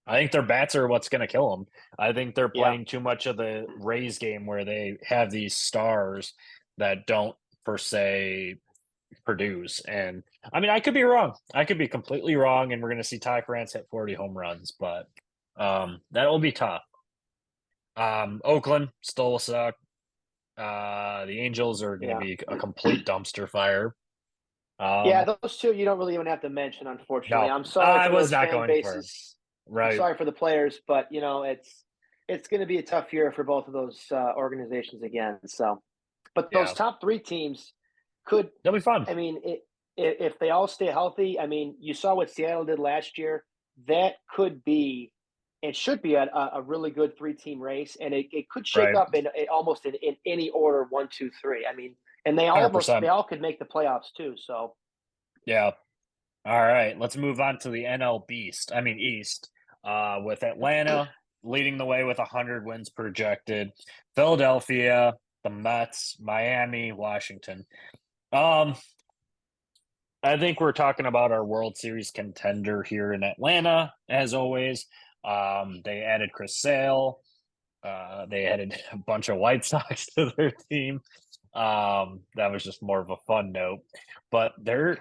I think their bats are what's going to kill them. I think they're yeah, playing too much of the Rays game where they have these stars that don't per se produce. And I mean, I could be wrong. I could be completely wrong, and we're going to see Ty France hit 40 home runs, but that will be tough. Oakland still will suck. The Angels are going to yeah. be a complete dumpster fire. Yeah, Um, those two you don't really even have to mention, unfortunately. no, I'm sorry I for was those not fan going for him. bases. I'm Right, sorry for the players, but it's going to be a tough year for both of those organizations again. So, but those yeah, top three teams could, they'll be fun. I mean, if they all stay healthy, I mean, you saw what Seattle did last year. That could be, and should be a really good three-team race, and it could shake Right, up in almost in any order, one, two, three. I mean, and they 100%. all could make the playoffs too. So. Yeah. All right, let's move on to the NL Beast. I mean East, with Atlanta leading the way with 100 wins projected. Philadelphia, the Mets, Miami, Washington. Um, I think we're talking about our World Series contender here in Atlanta, as always. They added Chris Sale. They added a bunch of White Sox to their team. That was just more of a fun note, but they're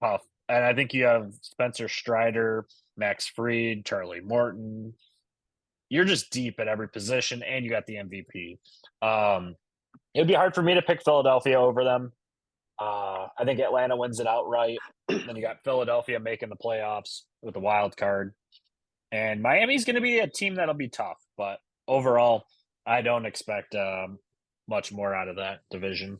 tough. And I think you have Spencer Strider, Max Fried, Charlie Morton. You're just deep at every position, and you got the MVP. It'd be hard for me to pick Philadelphia over them. I think Atlanta wins it outright. Then you got Philadelphia making the playoffs with a wild card. And Miami's going to be a team that'll be tough. But overall, I don't expect much more out of that division.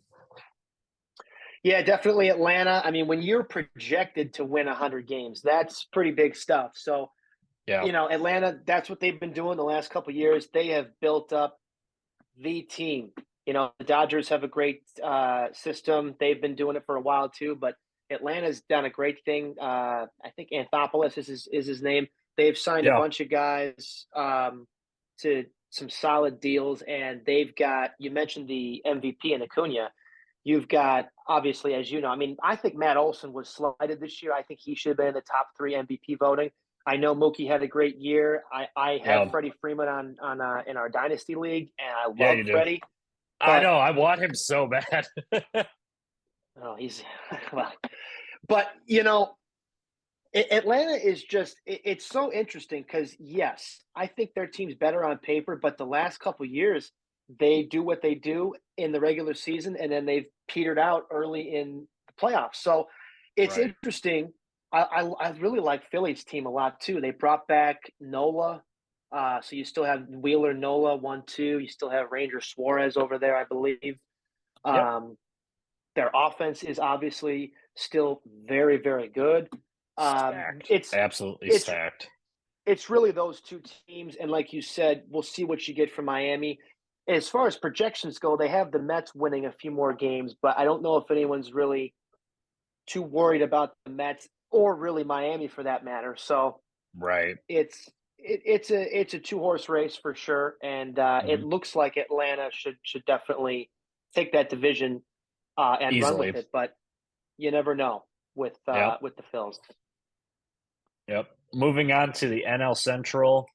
Yeah, definitely Atlanta. I mean, when you're projected to win 100 games, that's pretty big stuff. So, Yeah. Atlanta, that's what they've been doing the last couple of years. They have built up the team. The Dodgers have a great system. They've been doing it for a while too, but Atlanta's done a great thing. I think Anthopoulos is his name. They've signed a Yeah. bunch of guys to some solid deals, and they've got. You mentioned the MVP in Acuna. You've got, obviously, as you know, I mean, I think Matt Olson was slighted this year. I think he should have been in the top three MVP voting. I know Mookie had a great year. I have Yeah. Freddie Freeman on in our dynasty league, and I Yeah, love you do. Freddie. I But know. I want him so bad. oh, he's well, but Atlanta is just it's so interesting because yes, I think their team's better on paper, but the last couple years they do what they do in the regular season, and then they've petered out early in the playoffs. So it's Right. interesting. I really like Philly's team a lot too. They brought back Nola, so you still have Wheeler, Nola, 1-2. You still have Ranger Suarez over there, I believe. Yep. Um, their offense is obviously still very, very good. Stacked. It's Absolutely it's stacked. it's really those two teams, and like you said, we'll see what you get from Miami. As far as projections go, they have the Mets winning a few more games, but I don't know if anyone's really too worried about the Mets or really Miami for that matter. So Right. it's a two-horse race for sure, and it Mhm. looks like Atlanta should definitely take that division and run with Easily. it. But you never know Yep. with the Phils. Yep. Moving on to the NL Central.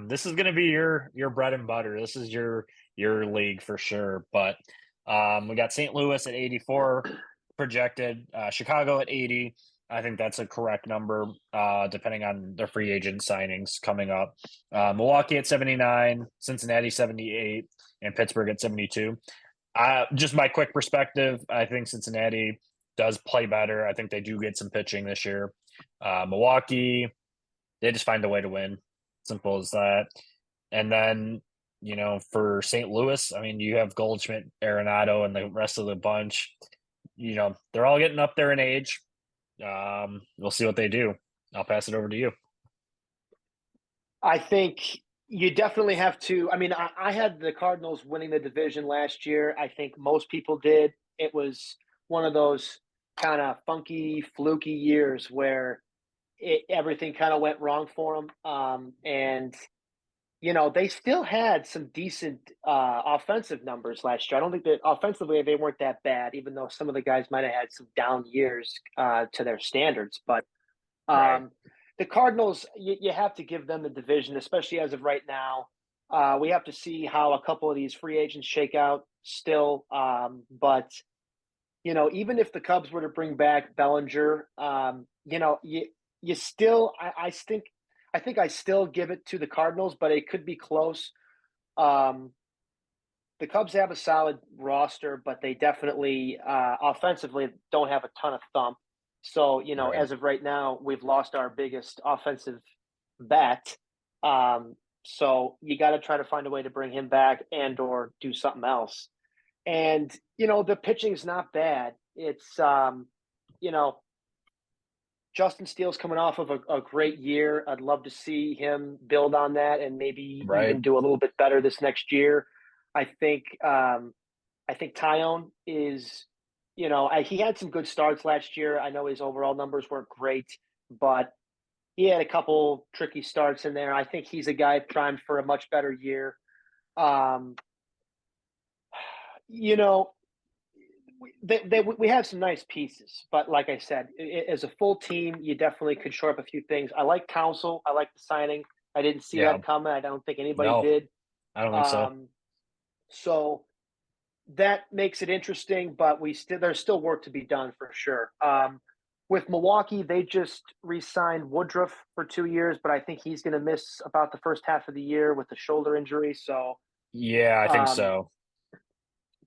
This is going to be your bread and butter. This is your league for sure. But we got St. Louis at 84 projected, Chicago at 80, I think that's a correct number, depending on the free agent signings coming up. Milwaukee at 79, Cincinnati 78, and Pittsburgh at 72. Just my quick perspective, I think Cincinnati does play better. I think they do get some pitching this year. Milwaukee, they just find a way to win. Simple as that. And then, for St. Louis, I mean, you have Goldschmidt, Arenado, and the rest of the bunch. They're all getting up there in age. We'll see what they do. I'll pass it over to you. I think you definitely have to. I mean, I had the Cardinals winning the division last year. I think most people did. It was one of those kind of funky, fluky years where everything kind of went wrong for them. And they still had some decent offensive numbers last year. I don't think that offensively they weren't that bad, even though some of the guys might have had some down years to their standards. But Right. the Cardinals, you have to give them the division, especially as of right now. We have to see how a couple of these free agents shake out still. But even if the Cubs were to bring back Bellinger, you still, I think I still give it to the Cardinals, but it could be close. Um, the Cubs have a solid roster, but they definitely offensively don't have a ton of thump. So, Right. as of right now, we've lost our biggest offensive bat. So you got to try to find a way to bring him back and or do something else. And the pitching's not bad. It's you know, Justin Steele's coming off of a great year. I'd love to see him build on that and maybe Right. even do a little bit better this next year. I think I think Tyone is, he had some good starts last year. I know his overall numbers weren't great, but he had a couple tricky starts in there. I think he's a guy primed for a much better year. Um, you know, we have some nice pieces, but like I said, as a full team, you definitely could shore up a few things. I like Council. I like the signing. I didn't see Yeah. that coming. I don't think anybody No, did. I don't think so. Um, so that makes it interesting, but there's still work to be done for sure. With Milwaukee, they just re-signed Woodruff for 2 years, but I think he's going to miss about the first half of the year with a shoulder injury. So Yeah, I think um, so.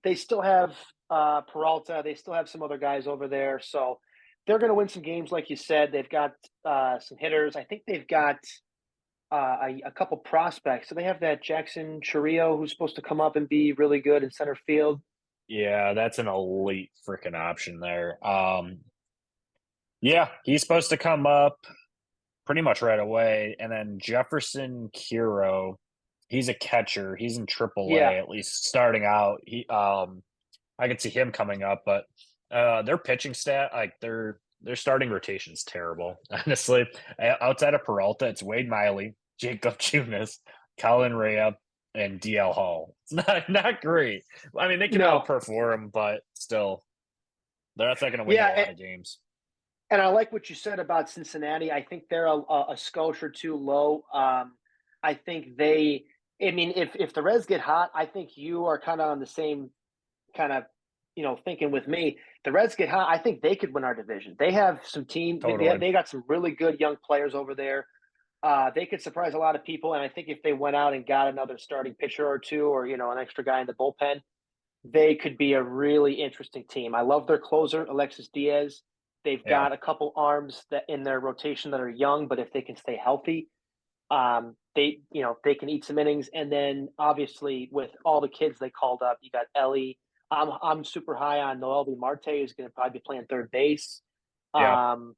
they still have Peralta. They still have some other guys over there. So they're going to win some games, like you said. They've got some hitters. I think they've got a couple prospects. So they have that Jackson Churio who's supposed to come up and be really good in center field. Yeah, that's an elite freaking option there. Yeah, he's supposed to come up pretty much right away. And then Jefferson Kiro, he's a catcher. He's in Triple Yeah, A, at least starting out. I could see him coming up, but their pitching stat, like their starting rotation's terrible. Honestly, outside of Peralta, it's Wade Miley, Jacob Junis, Colin Rea, and DL Hall. It's not great. I mean, they can no, outperform, but still, they're not going to win you a yeah, lot of games. and I like what you said about Cincinnati. I think they're a skosh or two low. I think they. I mean, if the Reds get hot, I think you are kind of on the same kind of thinking with me. The Reds get hot. I think they could win our division. They have some team. Totally. They got some really good young players over there. They could surprise a lot of people, and I think if they went out and got another starting pitcher or two, or an extra guy in the bullpen, they could be a really interesting team. I love their closer, Alexis Diaz. They've Yeah. got a couple arms that in their rotation that are young, but if they can stay healthy, they can eat some innings. And then obviously with all the kids they called up, you got Ellie. I'm super high on Noelvi Marte, who's going to probably be playing third base. Yeah. Um,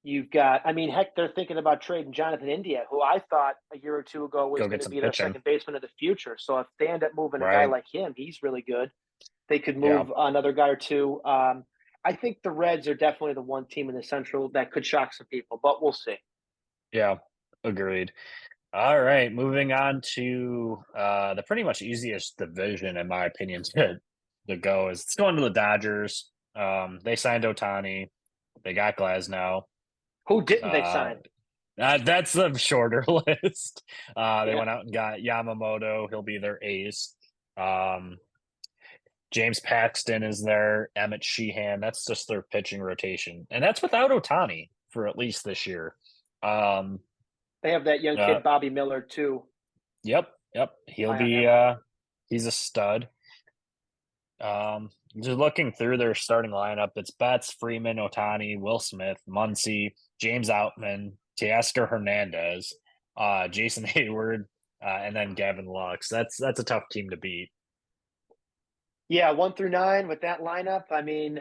you've got, I mean, heck, they're thinking about trading Jonathan India, who I thought a year or two ago was Go going get to some be their pitching. second baseman of the future. So if they end up moving a guy Right. like him, he's really good. They could Yeah. move another guy or two. I think the Reds are definitely the one team in the Central that could shock some people, but we'll see. Yeah. Agreed. All right, moving on to the pretty much easiest division, in my opinion, to go is it's going to the Dodgers. They signed Otani. They got Glasnow. Who didn't they Uh, sign? that's the shorter list. They Yeah. went out and got Yamamoto. He'll be their ace. Um, James Paxton is there. Emmett Sheehan. That's just their pitching rotation, and that's without Otani for at least this year. Um, They have that young uh, kid Bobby Miller too. yep. He'll High on be. him. He's a stud. Just looking through their starting lineup, it's Betts, Freeman, Otani, Will Smith, Muncy, James Outman, Teoscar Hernandez, Jason Hayward, and then Gavin Lux. That's a tough team to beat. Yeah, 1 through 9 with that lineup. I mean,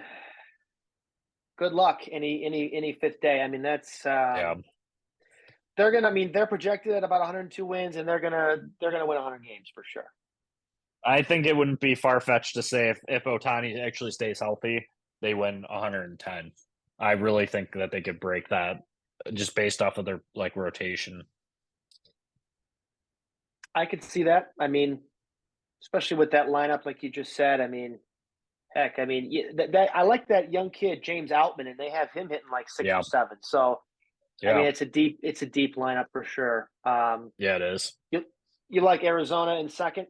good luck any fifth day. I mean, that's Yeah, they're gonna. I mean, they're projected at about 102 wins, and they're gonna win 100 games for sure. I think it wouldn't be far fetched to say if Otani actually stays healthy, they win 110. I really think that they could break that just based off of their like rotation. I could see that. I mean, especially with that lineup, like you just said. I mean, heck, I mean, that I like that young kid James Outman, and they have him hitting like six or Yeah, seven. So I mean, yeah, it's a deep lineup for sure. yeah. It is. You like Arizona in second?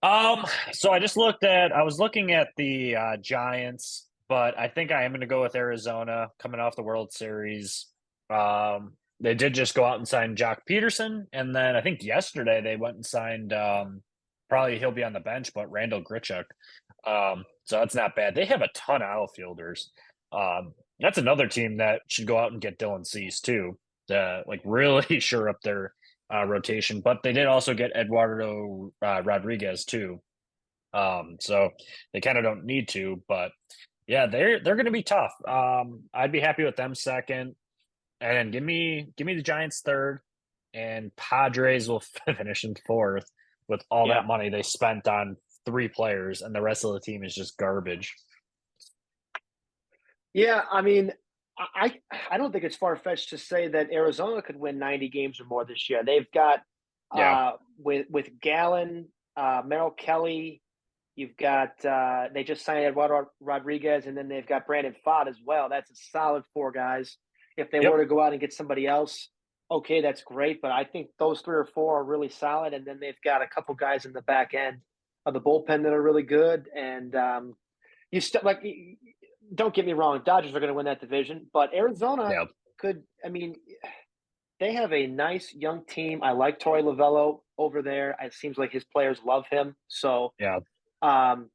Um, so I was looking at the Giants, but I think I am going to go with Arizona coming off the World Series. They did just go out and sign Jock Peterson, and then I think yesterday they went and signed probably he'll be on the bench, but Randall Grichuk. So that's not bad. They have a ton of outfielders. That's another team that should go out and get Dylan Cease too, to like really shore up their rotation. But they did also get Eduardo Rodriguez too. So they kind of don't need to, but yeah, they're going to be tough. I'd be happy with them second, and then give me the Giants third, and Padres will finish in fourth with all Yeah. that money they spent on three players, and the rest of the team is just garbage. Yeah, I mean, I don't think it's far fetched to say that Arizona could win 90 games or more this year. They've got Yeah. with Gallen, Merrill Kelly. You've got they just signed Eduardo Rodriguez, and then they've got Brandon Pfaadt as well. That's a solid four guys. If they Yep. were to go out and get somebody else, okay, that's great. But I think those three or four are really solid, and then they've got a couple guys in the back end of the bullpen that are really good. And you still like don't get me wrong, Dodgers are going to win that division, but Arizona Yeah. could. I mean, they have a nice young team. I like Torey Lovello over there. It seems like his players love him. So Yeah. um,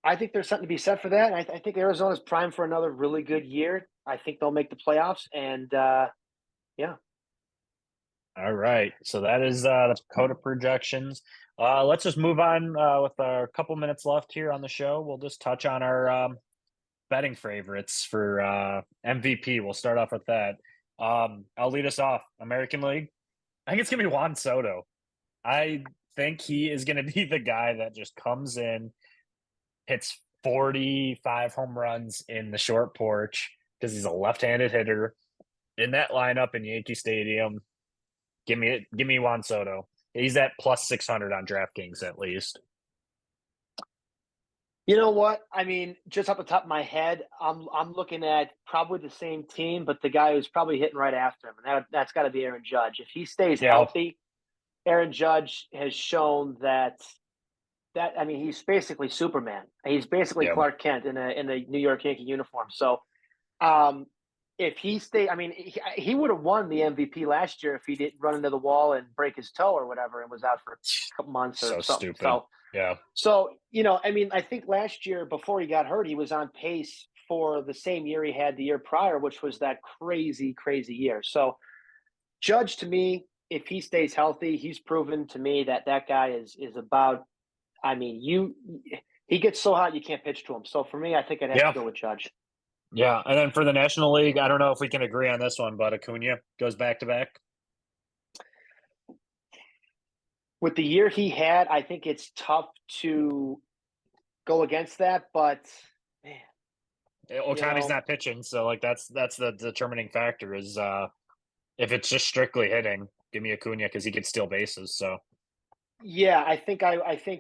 I think there's something to be said for that. And I think Arizona's primed for another really good year. I think they'll make the playoffs. And yeah, All right. So that is the PECOTA projections. Let's just move on with a couple minutes left here on the show. We'll just touch on our betting favorites for MVP. We'll start off with that. I'll lead us off. American League. I think it's gonna be Juan Soto. I think he is gonna be the guy that just comes in, hits 45 home runs in the short porch because he's a left-handed hitter in that lineup in Yankee Stadium. Give me Juan Soto. He's at plus 600 on DraftKings at least. you know what? I mean, just off the top of my head, I'm looking at probably the same team, but the guy who's probably hitting right after him, and that's got to be Aaron Judge. If he stays Yeah. healthy, Aaron Judge has shown that I mean he's basically Superman. He's basically Yeah. Clark Kent in a New York Yankee uniform. So um, if he stayed, I mean he would have won the MVP last year if he didn't run into the wall and break his toe or whatever and was out for a couple months or So something. stupid. Yeah. So I mean I think last year before he got hurt he was on pace for the same year he had the year prior, which was that crazy year. So Judge to me, if he stays healthy, he's proven to me that that guy is about. I mean, he gets so hot you can't pitch to him. So for me, I think I'd have to Yeah. go with Judge. Yeah. And then for the National League, I don't know if we can agree on this one, but Acuna goes back to back. With the year he had, I think it's tough to go against that. But man, you Otani's know, not pitching, so like that's the determining factor is if it's just strictly hitting, give me Acuna because he can steal bases. So yeah, I think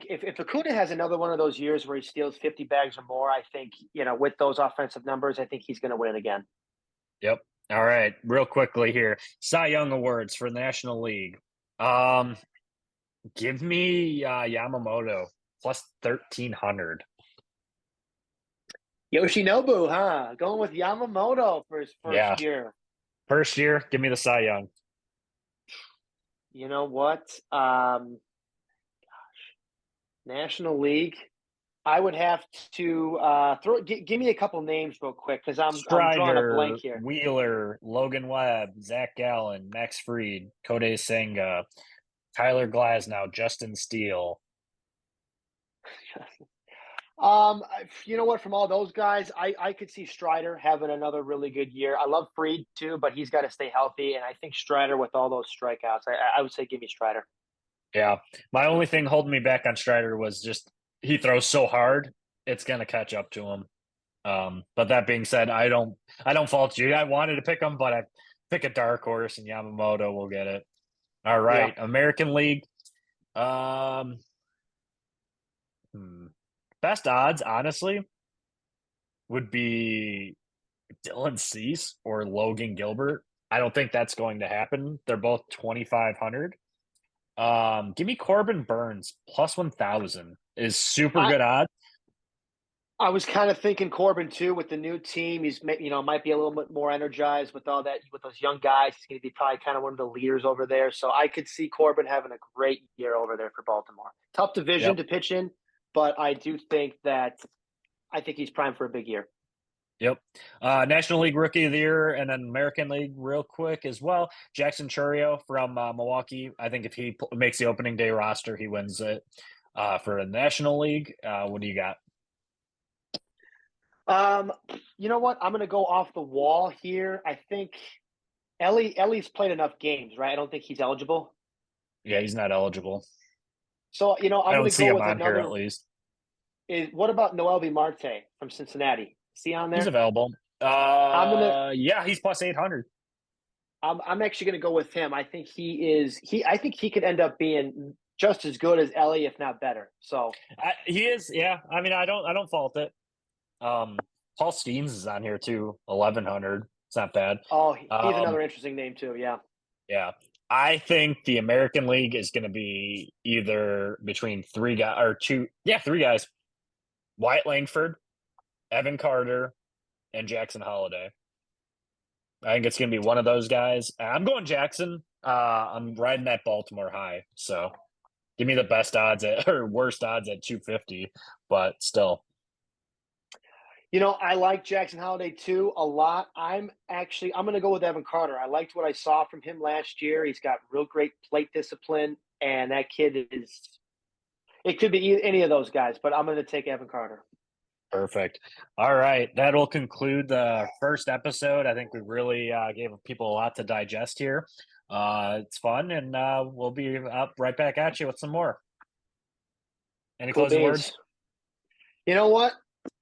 if Acuna has another one of those years where he steals 50 bags or more, I think with those offensive numbers, I think he's going to win it again. yep. All right, real quickly here. Cy Young awards for the National League. Um, give me Yamamoto. plus 1,300. Yoshinobu, huh? Going with Yamamoto for his Yeah, first year. first year, give me the Cy Young. You know what? National League. I would have to give me a couple names real quick because I'm drawing a blank Strider, here. Wheeler, Logan Webb, Zach Gallen, Max Fried, Kodai Senga, Tyler Glasnow, Justin Steele. You know what? From all those guys, I could see Strider having another really good year. I love Fried too, but he's got to stay healthy. And I think Strider with all those strikeouts, I would say give me Strider. Yeah. My only thing holding me back on Strider was just he throws so hard, it's gonna catch up to him. But that being said, I don't fault you. I wanted to pick him, but I pick a dark horse and Yamamoto will get it. All Yeah. right. American League. Um hmm. Best odds, honestly, would be Dylan Cease or Logan Gilbert. I don't think that's going to happen. They're both 2,500. Give me Corbin Burns plus 1,000 is super I good odds. I was kind of thinking Corbin too with the new team. He's might be a little bit more energized with all that with those young guys. He's going to be probably kind of one of the leaders over there. So I could see Corbin having a great year over there for Baltimore. Tough division Yep. to pitch in, but I think he's primed for a big year. Yep. National League Rookie of the Year and then American League real quick as well. Jackson Churio from Milwaukee. I think if he makes the opening day roster, he wins it. For the National League, what do you got? Um, you know what? I'm going to go off the wall here. I think Ellie's played enough games, right? I don't think he's eligible. Yeah, he's not eligible. So I I'm going don't to see go him with on here another. at least. What about Noel Marte from Cincinnati? Is he on He's there? available. I'm gonna. Yeah, he's plus 800. I'm actually going to go with him. I think he is. I think he could end up being just as good as Ellie, if not better. So He is. Yeah. I mean, I don't fault it. Um, Paul Steens is on here too, 1,100. It's not bad. he's Um, another interesting name too. Yeah. yeah. I think the American League is going to be either between three guys or two. Yeah, three guys: Wyatt Langford, Evan Carter, and Jackson Holiday. I think it's going to be one of those guys. I'm going Jackson. I'm riding that Baltimore high. So give me the best odds at or worst odds at 250, but still. I like Jackson Holiday too a lot. I'm going to go with Evan Carter. I liked what I saw from him last year. He's got real great plate discipline, and that kid is. It could be any of those guys, but I'm going to take Evan Carter. Perfect. All right. That'll conclude the first episode. I think we really gave people a lot to digest here. It's fun, and we'll be up right back at you with some more. Any Cool closing words? beans. You know what?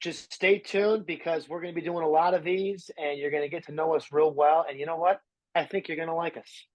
Just stay tuned because we're going to be doing a lot of these, and you're going to get to know us real well. And you know what? I think you're going to like us.